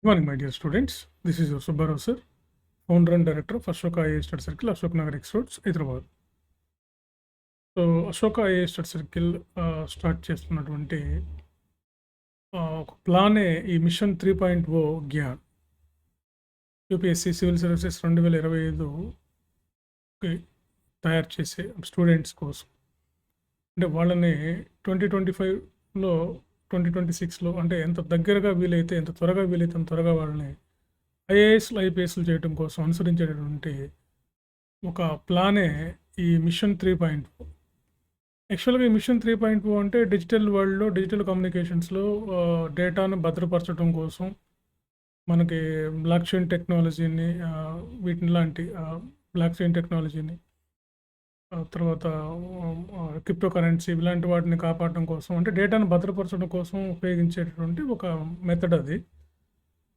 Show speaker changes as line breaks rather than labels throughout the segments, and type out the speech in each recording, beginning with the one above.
Good morning, my dear students. This is your Subbarao sir, founder and director of Ashoka IAS Study Circle, Ashok Nagar X Roads, Hyderabad. So Ashoka IAS study circle start చేస్తున్నటువంటి ఒక ప్లానే ఈ mission 3.0 Gyan UPSC civil services 2025కి తయారు చేసే students కోసం. అంటే వాళ్ళని 2025లో 2026లో అంటే ఎంత దగ్గరగా వీలైతే ఎంత త్వరగా వీలైతే అంత త్వరగా వాళ్ళని ఐఏఎస్లు ఐపీఎస్లు చేయడం కోసం అనుసరించేటటువంటి ఒక ప్లానే ఈ మిషన్ 3.0. యాక్చువల్గా ఈ మిషన్ 3.0 అంటే డిజిటల్ వరల్డ్లో డిజిటల్ కమ్యూనికేషన్స్లో డేటాను భద్రపరచడం కోసం మనకి బ్లాక్ చైన్ టెక్నాలజీని వీటిని లాంటి బ్లాక్ చైన్ టెక్నాలజీని తర్వాత క్రిప్టో కరెన్సీ ఇలాంటి వాటిని కాపాడడం కోసం అంటే డేటాను భద్రపరచడం కోసం ఉపయోగించేటటువంటి ఒక మెథడ్ అది.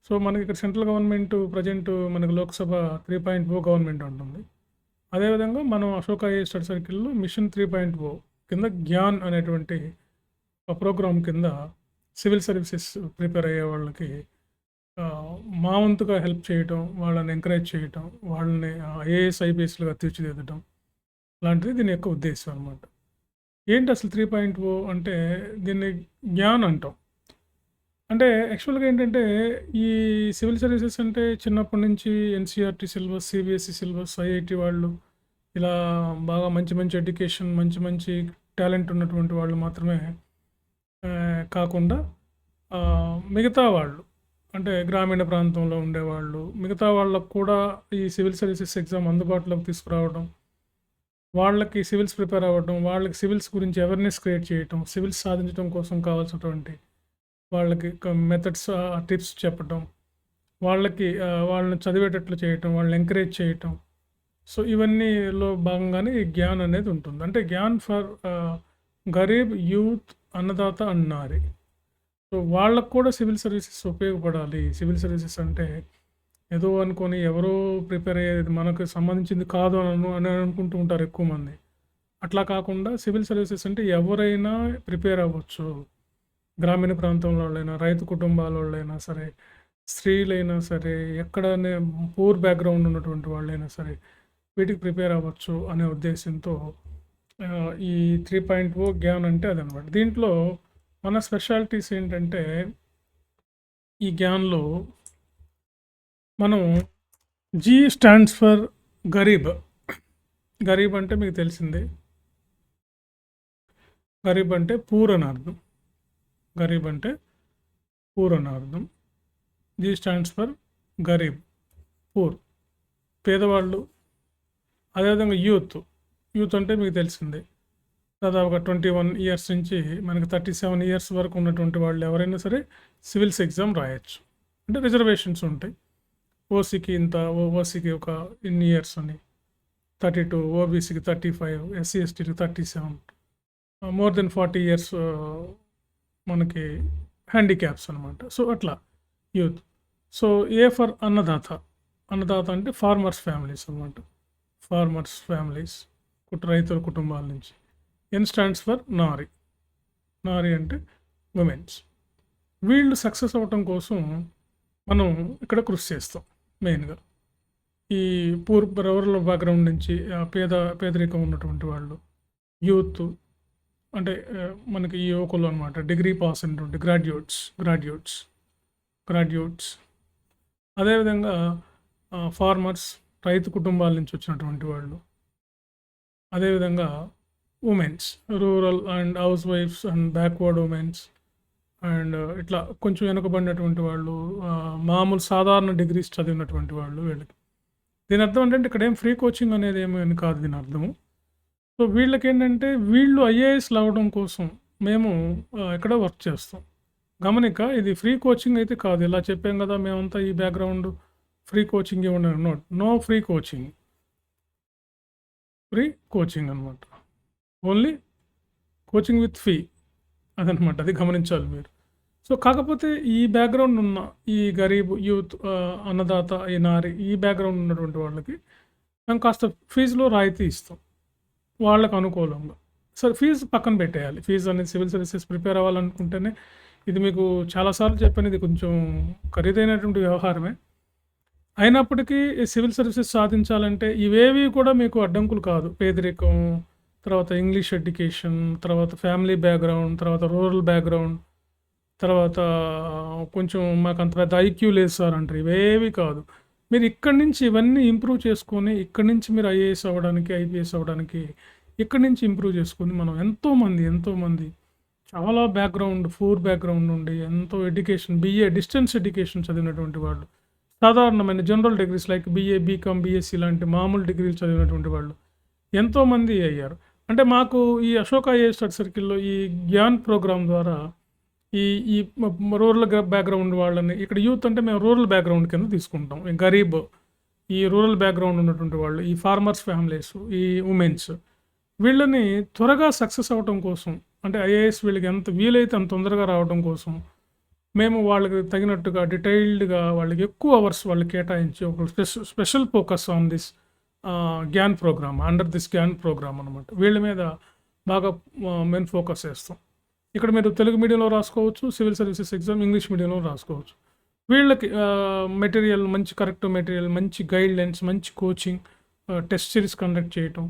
సో మనకి ఇక్కడ సెంట్రల్ గవర్నమెంట్ ప్రజెంట్ మనకి లోక్సభ 3.0 గవర్నమెంట్ ఉంటుంది. అదేవిధంగా మనం అశోక ఐఏఎస్ స్టడీ సర్కిల్లో మిషన్ 3.0 కింద జ్ఞాన్ అనేటువంటి ఒక ప్రోగ్రామ్ కింద సివిల్ సర్వీసెస్ ప్రిపేర్ అయ్యే వాళ్ళకి మా వంతుగా హెల్ప్ చేయటం, వాళ్ళని ఎంకరేజ్ చేయటం, వాళ్ళని ఐఏఎస్ ఐపీఎస్లుగా తీర్చిదిద్దడం లాంటిది దీని యొక్క ఉద్దేశం అనమాట. ఏంటి అసలు 3.0 అంటే దీన్ని జ్ఞాన్ అంటాం. అంటే యాక్చువల్గా ఏంటంటే ఈ సివిల్ సర్వీసెస్ అంటే చిన్నప్పటి నుంచి NCERT syllabus, CBSE syllabus, IIT వాళ్ళు ఇలా బాగా మంచి మంచి ఎడ్యుకేషన్, మంచి మంచి టాలెంట్ ఉన్నటువంటి వాళ్ళు మాత్రమే కాకుండా మిగతా వాళ్ళు అంటే గ్రామీణ ప్రాంతంలో ఉండేవాళ్ళు మిగతా వాళ్ళకు కూడా ఈ సివిల్ సర్వీసెస్ ఎగ్జామ్ అందుబాటులోకి తీసుకురావడం, వాళ్ళకి సివిల్స్ ప్రిపేర్ అవ్వడం, వాళ్ళకి సివిల్స్ గురించి అవేర్నెస్ క్రియేట్ చేయటం, సివిల్స్ సాధించడం కోసం కావాల్సినటువంటి వాళ్ళకి మెథడ్స్ టిప్స్ చెప్పడం, వాళ్ళకి వాళ్ళని చదివేటట్లు చేయటం, వాళ్ళని ఎంకరేజ్ చేయటం. సో ఇవన్నీలో భాగంగానే ఈ జ్ఞాన్ అనేది ఉంటుంది. అంటే జ్ఞాన్ ఫర్ గరీబ్ యూత్ అన్నదాత అన్నారి. సో వాళ్ళకు కూడా సివిల్ సర్వీసెస్ ఉపయోగపడాలి. సివిల్ సర్వీసెస్ అంటే ఏదో అనుకొని ఎవరో ప్రిపేర్ అయ్యేది మనకు సంబంధించింది కాదు అని అనుకుంటూ ఉంటారు ఎక్కువ మంది. అట్లా కాకుండా సివిల్ సర్వీసెస్ అంటే ఎవరైనా ప్రిపేర్ అవ్వచ్చు. గ్రామీణ ప్రాంతంలో వాళ్ళైనా, రైతు కుటుంబాల వాళ్ళైనా సరే, స్త్రీలైనా సరే, ఎక్కడనే పూర్ బ్యాక్గ్రౌండ్ ఉన్నటువంటి వాళ్ళైనా సరే వీటికి ప్రిపేర్ అవ్వచ్చు అనే ఉద్దేశంతో ఈ 3.0 జ్ఞాన్ అంటే అదనమాట. దీంట్లో మన స్పెషాలిటీస్ ఏంటంటే ఈ జ్ఞాన్లో మనం జీ స్టాండ్స్ ఫర్ గరీబ్. గరీబ్ అంటే మీకు తెలిసిందే, గరీబ్ అంటే పూర్ అని అర్థం. గరీబ్ అంటే పూర్ అని అర్థం. G stands for garib, poor, పేదవాళ్ళు. అదేవిధంగా యూత్. యూత్ అంటే మీకు తెలిసిందే, దాదాపుగా 21 ఇయర్స్ నుంచి మనకి 37 ఇయర్స్ వరకు ఉన్నటువంటి వాళ్ళు ఎవరైనా సరే సివిల్స్ ఎగ్జామ్ రాయొచ్చు. అంటే రిజర్వేషన్స్ ఉంటాయి. ఓసీకి ఇంత, ఓసీకి ఒక ఇన్ని ఇయర్స్ అని 32, ఓబీసీకి 35, ఎస్సీ ఎస్టీకి 37, మోర్ దెన్ 40 ఇయర్స్ మనకి హ్యాండిక్యాప్స్ అనమాట. సో అట్లా యూత్. సో ఏ ఫర్ అన్నదాత. అన్నదాత అంటే ఫార్మర్స్ ఫ్యామిలీస్ అనమాట. ఫార్మర్స్ ఫ్యామిలీస్, రైతుల కుటుంబాల నుంచి. ఎన్ స్టాండ్స్ ఫర్ నారి. నారి అంటే ఉమెన్స్. వీళ్ళు సక్సెస్ అవ్వటం కోసం మనం ఇక్కడ కృషి చేస్తాం మెయిన్గా. ఈ రూరల్ బ్యాక్గ్రౌండ్ నుంచి పేదరికం ఉన్నటువంటి వాళ్ళు, యూత్ అంటే మనకి ఈ యువకులు అనమాట, డిగ్రీ పాస్ అయినటువంటి గ్రాడ్యుయేట్స్. అదేవిధంగా ఫార్మర్స్, రైతు కుటుంబాల నుంచి వచ్చినటువంటి వాళ్ళు. అదేవిధంగా ఉమెన్స్, రూరల్ అండ్ హౌస్ వైఫ్స్ అండ్ బ్యాక్వర్డ్ ఉమెన్స్ అండ్ ఇట్లా కొంచెం వెనుకబడినటువంటి వాళ్ళు, మామూలు సాధారణ డిగ్రీస్ చదివినటువంటి వాళ్ళు వీళ్ళకి. దీని అర్థం ఏంటంటే ఇక్కడ ఏం ఫ్రీ కోచింగ్ అనేది ఏమీ కాదు దీని అర్థము. సో వీళ్ళకి ఏంటంటే వీళ్ళు ఐఏఎస్లు అవ్వడం కోసం మేము ఇక్కడ వర్క్ చేస్తాం. గమనిక, ఇది ఫ్రీ కోచింగ్ అయితే కాదు. ఇలా చెప్పాం కదా మేమంతా ఈ బ్యాక్గ్రౌండ్ ఫ్రీ కోచింగ్ ఇవ్వండి. నో ఫ్రీ కోచింగ్ అనమాట. ఓన్లీ కోచింగ్ విత్ ఫీ అదనమాట. అది గమనించాలి మీరు. సో కాకపోతే ఈ బ్యాక్గ్రౌండ్ ఉన్న ఈ గరీబ్ యూత్, అన్నదాత, ఈ నారి, ఈ బ్యాక్గ్రౌండ్ ఉన్నటువంటి వాళ్ళకి మేము కాస్త ఫీజులో రాయితీ ఇస్తాం వాళ్ళకు అనుకూలంగా. సరే ఫీజు పక్కన పెట్టేయాలి. ఫీజు అనేది సివిల్ సర్వీసెస్ ప్రిపేర్ అవ్వాలనుకుంటేనే ఇది మీకు చాలా సార్లు చెప్పాను. ఇది కొంచెం ఖరీదైనటువంటి వ్యవహారమే. అయినప్పటికీ ఈ సివిల్ సర్వీసెస్ సాధించాలంటే ఇవేవి కూడా మీకు అడ్డంకులు కాదు. పేదరికం, తర్వాత ఇంగ్లీష్ ఎడ్యుకేషన్, తర్వాత ఫ్యామిలీ బ్యాక్‌గ్రౌండ్, తర్వాత రూరల్ బ్యాక్‌గ్రౌండ్, తర్వాత కొంచెం మాకంత పెద్ద ఐక్యూ లేదు సార్ అంటారు. ఇవేవి కాదు. మీరు ఇక్కడి నుంచి ఇవన్నీ ఇంప్రూవ్ చేసుకొని, ఇక్కడి నుంచి మీరు ఐఏఎస్ అవ్వడానికి, ఐపీఎస్ అవ్వడానికి ఇక్కడి నుంచి ఇంప్రూవ్ చేసుకొని మనం ఎంతోమంది చాలా బ్యాక్‌గ్రౌండ్ నుండి ఎంతో ఎడ్యుకేషన్, బీఏ డిస్టెన్స్ ఎడ్యుకేషన్ చదివినటువంటి వాళ్ళు, సాధారణమైన general degrees like BA, BCom, BSc లాంటి మామూలు డిగ్రీలు చదివినటువంటి వాళ్ళు ఎంతోమంది అయ్యారు. అంటే మాకు ఈ అశోక ఐఏఎస్ స్టడీ సర్కిల్‌లో ఈ జ్ఞాన్ ప్రోగ్రామ్ ద్వారా ఈ ఈ రూరల్ బ్యాక్‌గ్రౌండ్ వాళ్ళని ఇక్కడ యూత్ అంటే మేము రూరల్ బ్యాక్‌గ్రౌండ్ కింద తీసుకుంటాం. ఈ గరీబ్, ఈ రూరల్ బ్యాక్‌గ్రౌండ్ ఉన్నటువంటి వాళ్ళు, ఈ ఫార్మర్స్ ఫ్యామిలీస్, ఈ ఉమెన్స్ వీళ్ళని త్వరగా సక్సెస్ అవ్వటం కోసం, అంటే ఐఏఎస్ వీళ్ళకి ఎంత వీలైతే అంత తొందరగా రావడం కోసం మేము వాళ్ళకి తగినట్టుగా డీటెయిల్డ్‌గా వాళ్ళకి ఎక్కువ అవర్స్ వాళ్ళకి కేటాయించి ఒక special focus on this Gyan programme, under this Gyan programme అనమాట. వీళ్ళ మీద బాగా మేము ఫోకస్ చేస్తాం. ఇక్కడ మీరు తెలుగు మీడియంలో రాసుకోవచ్చు, సివిల్ సర్వీసెస్ ఎగ్జామ్ ఇంగ్లీష్ మీడియంలో రాసుకోవచ్చు. వీళ్ళకి మెటీరియల్ మంచి కరెక్ట్ మెటీరియల్, మంచి గైడ్‌లైన్స్, మంచి కోచింగ్, టెస్ట్ సిరీస్ కండక్ట్ చేయటం,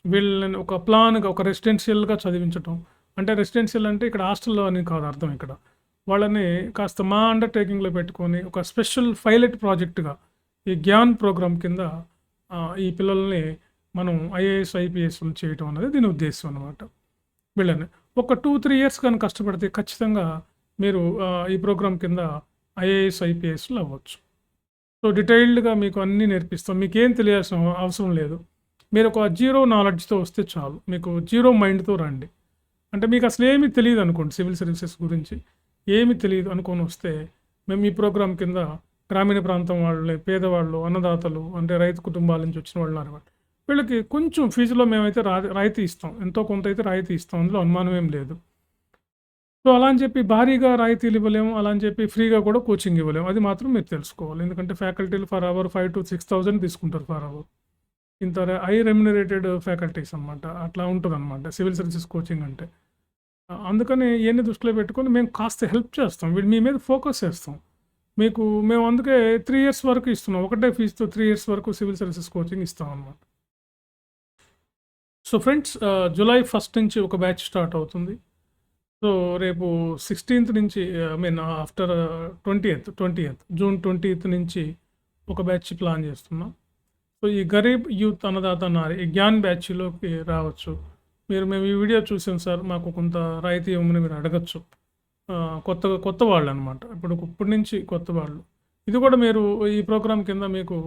వీళ్ళని ఒక ప్లాన్‌గా ఒక రెసిడెన్షియల్‌గా చదివించటం. అంటే రెసిడెన్షియల్ అంటే ఇక్కడ హాస్టల్‌లో అని కాదు అర్థం ఇక్కడ. వాళ్ళని కాస్త మా అండర్‌టేకింగ్‌లో పెట్టుకొని ఒక స్పెషల్ పైలట్ ప్రాజెక్ట్‌గా ఈ జ్ఞాన్ ప్రోగ్రామ్ కింద ఈ పిల్లల్ని మనం ఐఏఎస్, ఐపీఎస్‌లు చేయటం అనేది దీని ఉద్దేశ్యం అనమాట. వీళ్ళని ఒక 2-3 ఇయర్స్ కానీ కష్టపడితే ఖచ్చితంగా మీరు ఈ ప్రోగ్రామ్ కింద ఐఏఎస్, ఐపీఎస్‌లు అవ్వచ్చు. సో డీటెయిల్డ్‌గా మీకు అన్నీ నేర్పిస్తాం. మీకేం తెలియాల్సిన అవసరం లేదు. మీరు ఒక జీరో నాలెడ్జ్‌తో వస్తే చాలు. మీకు జీరో మైండ్‌తో రండి. అంటే మీకు అసలు ఏమీ తెలీదు అనుకోండి సివిల్ సర్వీసెస్ గురించి. ఏమీ తెలీదు అనుకోని వస్తే మేము ఈ ప్రోగ్రామ్ కింద గ్రామీణ ప్రాంతం వాళ్ళని, పేదవాళ్ళు, అన్నదాతలు అంటే రైతు కుటుంబాల నుంచి వచ్చిన వాళ్ళు అనమాట. వీళ్ళకి కొంచెం ఫీజులో మేమైతే రాయితీ ఇస్తాం. ఎంతో కొంత అయితే రాయితీ ఇస్తాం. అందులో అనుమానం ఏం లేదు. సో అలా అని చెప్పి భారీగా రాయితీలు ఇవ్వలేము. అలా అని చెప్పి ఫ్రీగా కూడా కోచింగ్ ఇవ్వలేము. అది మాత్రం మీరు తెలుసుకోవాలి. ఎందుకంటే ఫ్యాకల్టీలు ఫర్ అవర్ 5,000-6,000 తీసుకుంటారు ఫర్ అవర్. ఇంత హై రెమ్యునరేటెడ్ ఫ్యాకల్టీస్ అనమాట. అట్లా ఉంటుందన్నమాట సివిల్ సర్వీసెస్ కోచింగ్ అంటే. అందుకని ఇయన్నీ దృష్టిలో పెట్టుకొని మేము కాస్త హెల్ప్ చేస్తాం. వీళ్ళు మీ మీద ఫోకస్ చేస్తాం. మేము అందుకే 3 ఇయర్స్ వరకు ఇస్తున్నాం. ఒకటే ఫీజుతో 3 ఇయర్స్ వరకు సివిల్ సర్వీసెస్ కోచింగ్ ఇస్తాం అనమాట. సో ఫ్రెండ్స్, జూలై 1 నుంచి ఒక బ్యాచ్ స్టార్ట్ అవుతుంది. సో రేపు 16th నుంచి ఆఫ్టర్ 20th జూన్ 20th నుంచి ఒక బ్యాచ్ ప్లాన్ చేస్తున్నాం. సో ఈ గరీబ్ యూత్ అన్నదాత నారి ఈ జ్ఞాన్ బ్యాచ్‌లోకి రావచ్చు. మేము ఈ వీడియో చూసాం సార్, మాకు కొంత రాయితీ ఇవ్వమని మీరు అడగొచ్చు. కొత్త వాళ్ళనమాట. ఇప్పటి నుంచి కొత్త వాళ్ళు. ఇది కూడా మీరు ఈ ప్రోగ్రామ్ కింద మీకు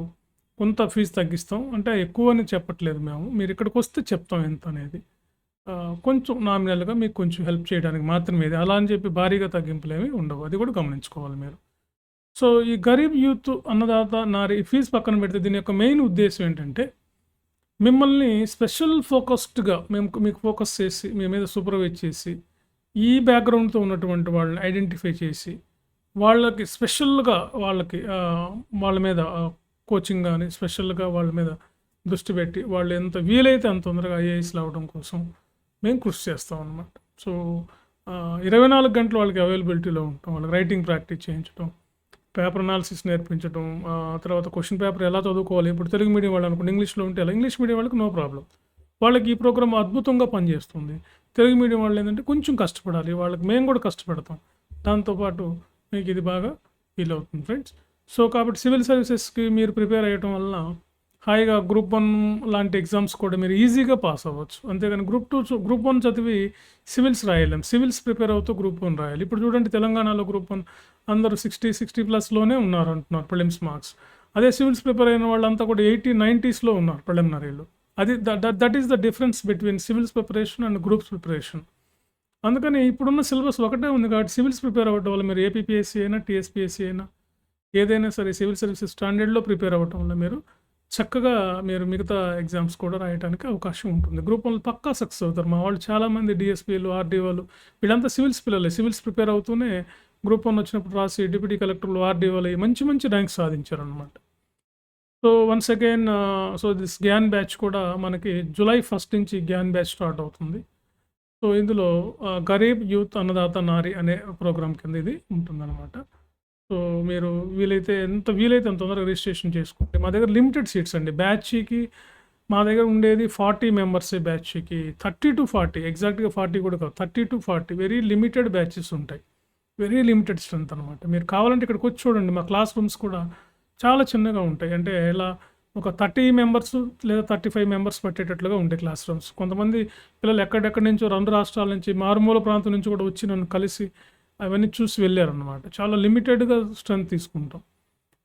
కొంత ఫీజు తగ్గిస్తాం. అంటే ఎక్కువని చెప్పట్లేదు మేము. మీరు ఇక్కడికి వస్తే చెప్తాం ఎంత అనేది. కొంచెం నామినల్‌గా మీకు కొంచెం హెల్ప్ చేయడానికి మాత్రమే ఇది. అలా అని చెప్పి భారీగా తగ్గింపులేమి ఉండవు. అది కూడా గమనించుకోవాలి మీరు. సో ఈ గరీబ్ యూత్ అన్నదాత నారి ఫీజు పక్కన పెడితే దీని యొక్క మెయిన్ ఉద్దేశ్యం ఏంటంటే మిమ్మల్ని స్పెషల్ ఫోకస్డ్‌గా మీకు ఫోకస్ చేసి మీ మీద సూపర్వైజ్ చేసి ఈ బ్యాక్‌గ్రౌండ్‌తో ఉన్నటువంటి వాళ్ళని ఐడెంటిఫై చేసి వాళ్ళకి స్పెషల్‌గా వాళ్ళ మీద కోచింగ్ గాని స్పెషల్‌గా వాళ్ళ మీద దృష్టి పెట్టి వాళ్ళు ఎంత వీలైతే అంత తొందరగా ఐఏఎస్‌లు అవ్వడం కోసం మేము కృషి చేస్తాం అన్నమాట. సో 24 గంటలు వాళ్ళకి అవైలబిలిటీలో ఉంటాం. వాళ్ళకి రైటింగ్ ప్రాక్టీస్ చేయించడం, పేపర్ అనాలిసిస్ నేర్పించడం, తర్వాత క్వెషన్ పేపర్ ఎలా చదువుకోవాలి. ఇప్పుడు తెలుగు మీడియం వాళ్ళు అనుకోండి ఇంగ్లీష్‌లో ఉంటే ఎలా, ఇంగ్లీష్ మీడియం వాళ్ళకి నో ప్రాబ్లమ్. వాళ్ళకి ఈ ప్రోగ్రామ్ అద్భుతంగా పనిచేస్తుంది. తెలుగు మీడియం వాళ్ళు ఏంటంటే కొంచెం కష్టపడాలి. వాళ్ళకి మేము కూడా కష్టపడతాం. దాంతోపాటు మీకు ఇది బాగా ఫీల్ అవుతుంది ఫ్రెండ్స్. సో కాబట్టి సివిల్ సర్వీసెస్‌కి మీరు ప్రిపేర్ అయ్యటం వలన హాయిగా గ్రూప్ 1 లాంటి ఎగ్జామ్స్ కూడా మీరు ఈజీగా పాస్ అవ్వచ్చు. అంతేగాని గ్రూప్ 1 చదివి సివిల్స్ రాయలేం. సివిల్స్ ప్రిపేర్ అవుతూ గ్రూప్ 1 రాయాలి. ఇప్పుడు చూడండి తెలంగాణలో గ్రూప్ 1 అందరూ 60+ ఉన్నారు అంటున్నారు ప్రిలిమ్స్ మార్క్స్. అదే సివిల్స్ ప్రిపేర్ అయిన వాళ్ళంతా కూడా 80, 90స్‌లో ఉన్నారు ప్రిలిమినరీలో. అది that is the difference between civils preparation and groups preparation. అందుకని ఇప్పుడున్న సిలబస్ ఒకటే ఉంది కాబట్టి సివిల్స్ ప్రిపేర్ అవ్వడం వల్ల మీరు ఏపీపీఎస్సీ అయినా, టీఎస్పీఎస్సీ అయినా ఏదైనా సరే సివిల్ సర్వీసెస్ స్టాండర్డ్‌లో ప్రిపేర్ అవ్వటం వల్ల మీరు చక్కగా మీరు మిగతా ఎగ్జామ్స్ కూడా రాయడానికి అవకాశం ఉంటుంది. గ్రూప్ 1 పక్కా సక్సెస్ అవుతారు. మా వాళ్ళు చాలామంది డీఎస్పీలు, ఆర్డీఓలు వీళ్ళంతా సివిల్స్ పిల్లలే. సివిల్స్ ప్రిపేర్ అవుతూనే గ్రూప్ 1 వచ్చినప్పుడు రాసి డిప్యూటీ కలెక్టర్లు, ఆర్డీఓలు అయ్యి మంచి ర్యాంక్స్ సాధించారనమాట. So once again so this Gyan batch కూడా మనకి జూలై 1 నుంచి జ్ఞాన్ బ్యాచ్ స్టార్ట్ అవుతుంది. సో ఇందులో గరీబ్ యూత్ అన్నదాత నారి అనే ప్రోగ్రామ్ కింద ఇది ఉంటుందన్నమాట. సో మీరు వీలైతే అంత తొందరగా రిజిస్ట్రేషన్ చేసుకోండి. మా దగ్గర లిమిటెడ్ సీట్స్ అండి. బ్యాచ్‌కి మా దగ్గర ఉండేది 40 మెంబర్సే బ్యాచ్‌కి. 30-40 ఎగ్జాక్ట్‌గా 40 కూడా కాదు. 30-40 వెరీ లిమిటెడ్ బ్యాచెస్ ఉంటాయి. వెరీ లిమిటెడ్ స్ట్రెంత్ అనమాట. మీరు కావాలంటే ఇక్కడికొచ్చి చూడండి. మా క్లాస్ రూమ్స్ కూడా చాలా చిన్నగా ఉంటాయి. అంటే ఎలా ఒక 30 మెంబర్స్ లేదా 35 మెంబర్స్ పట్టేటట్లుగా ఉంటాయి క్లాస్ రూమ్స్. కొంతమంది పిల్లలు ఎక్కడెక్కడి నుంచో 2 రాష్ట్రాల నుంచి, మారుమూల ప్రాంతం నుంచి కూడా వచ్చి నన్ను కలిసి అవన్నీ చూసి వెళ్ళారనమాట. చాలా లిమిటెడ్‌గా స్ట్రెంత్ తీసుకుంటాం.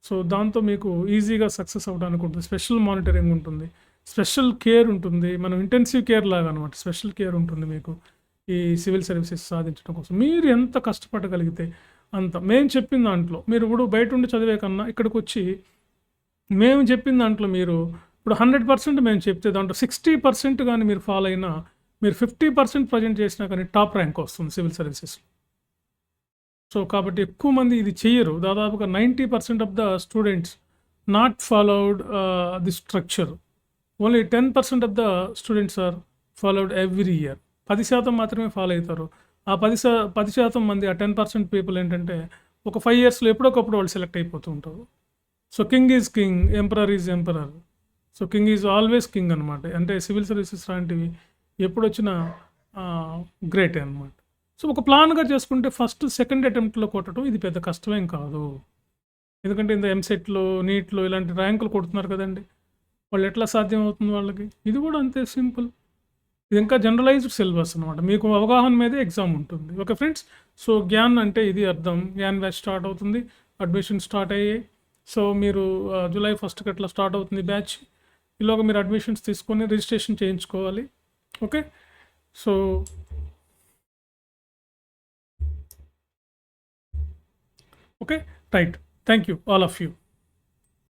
సో దాంతో మీకు ఈజీగా సక్సెస్ అవ్వడానికి ఉంటుంది. స్పెషల్ మానిటరింగ్ ఉంటుంది. స్పెషల్ కేర్ ఉంటుంది. మనం ఇంటెన్సివ్ కేర్ లాగా అనమాట. స్పెషల్ కేర్ ఉంటుంది మీకు ఈ సివిల్ సర్వీసెస్ సాధించడం కోసం. మీరు ఎంత కష్టపడగలిగితే అంత. మేము చెప్పిన దాంట్లో మీరు ఇప్పుడు బయట ఉండి చదివే కన్నా ఇక్కడికొచ్చి మేము చెప్పిన దాంట్లో మీరు ఇప్పుడు 100% మేము చెప్తే దాంట్లో 60% గాని మీరు ఫాలో అయినా, మీరు 50% ప్రెజెంట్ చేసినా కానీ టాప్ ర్యాంక్ వస్తుంది సివిల్ సర్వీసెస్‌లో. సో కాబట్టి ఎక్కువ మంది ఇది చెయ్యరు. దాదాపుగా 90% of the students not followed the structure. Only 10% of the students are followed every year. 10% మాత్రమే ఫాలో అవుతారు. ఆ 10% మంది, ఆ 10% పీపుల్ ఏంటంటే ఒక 5 ఇయర్స్‌లో ఎప్పుడోకప్పుడు వాళ్ళు సెలెక్ట్ అయిపోతూ ఉంటారు. So king is king, emperor is emperor. So king is always king అనమాట. అంటే సివిల్ సర్వీసెస్ లాంటివి ఎప్పుడొచ్చినా గ్రేటే అనమాట. సో ఒక ప్లాన్‌గా చేసుకుంటే ఫస్ట్, సెకండ్ అటెంప్ట్‌లో కొట్టడం ఇది పెద్ద కష్టమేం కాదు. ఎందుకంటే ఇంత ఎంసెట్‌లో, నీట్‌లో ఇలాంటి ర్యాంకులు కొడుతున్నారు కదండీ! వాళ్ళు ఎట్లా సాధ్యం అవుతుంది వాళ్ళకి? ఇది కూడా అంతే సింపుల్. ఇది ఇంకా జనరలైజ్డ్ సిలబస్ అనమాట. మీకు అవగాహన మీదే ఎగ్జామ్ ఉంటుంది. Okay friends. సో గ్యాన్ అంటే ఇది అర్థం. గ్యాన్ బ్యాచ్ స్టార్ట్ అవుతుంది. అడ్మిషన్ స్టార్ట్ అయ్యాయి. సో మీరు జూలై 1కి అట్లా స్టార్ట్ అవుతుంది బ్యాచ్. ఈలోగా మీరు అడ్మిషన్స్ తీసుకొని రిజిస్ట్రేషన్ చేయించుకోవాలి. Okay. So okay. Right. Thank you all of you.